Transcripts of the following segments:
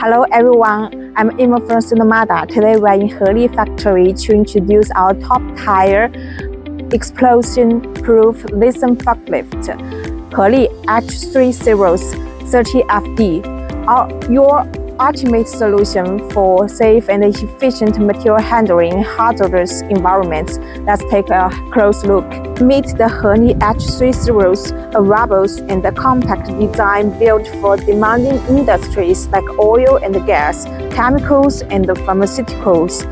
Hello everyone, I'm Emon from SINOMADA. Today we are in HELI factory to introduce our top tire explosion-proof lithium forklift, HELI CPD30FB, your ultimate solution for safe and efficient material handling in hazardous environments. Let's take a close look. Meet the HELI H30's a robust and compact design built for demanding industries like oil and gas, chemicals, and pharmaceuticals.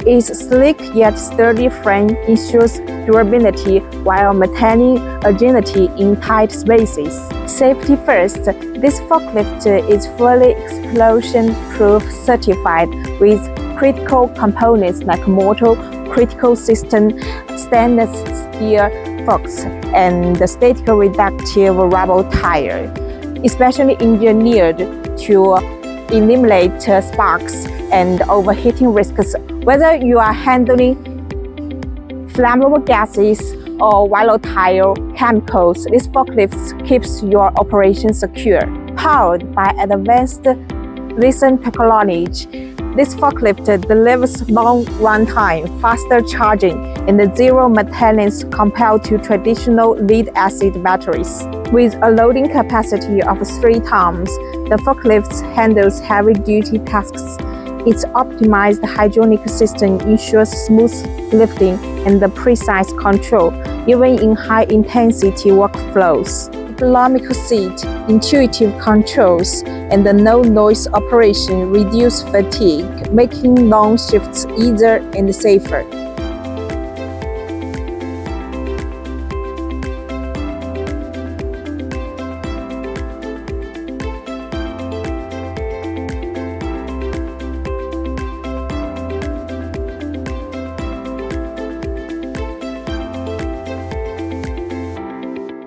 Its sleek yet sturdy frame ensures durability while maintaining agility in tight spaces. Safety first, this forklift is fully explosion-proof certified with critical components like motor, critical system, stainless steel forks, and the static reductive rubber tire, especially engineered to eliminate sparks and overheating risks. Whether you are handling flammable gases or volatile chemicals, this forklift keeps your operation secure. Powered by advanced lithium technology, this forklift delivers long runtime, faster charging, and zero maintenance compared to traditional lead-acid batteries. With a loading capacity of 3 tons, the forklift handles heavy-duty tasks. Its optimized hydraulic system ensures smooth lifting and precise control, even in high-intensity workflows. Ergonomic seat, intuitive controls, and no-noise operation reduce fatigue, making long shifts easier and safer.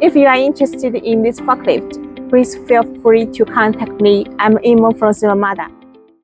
If you are interested in this forklift, please feel free to contact me. I'm Emon from SINOMADA.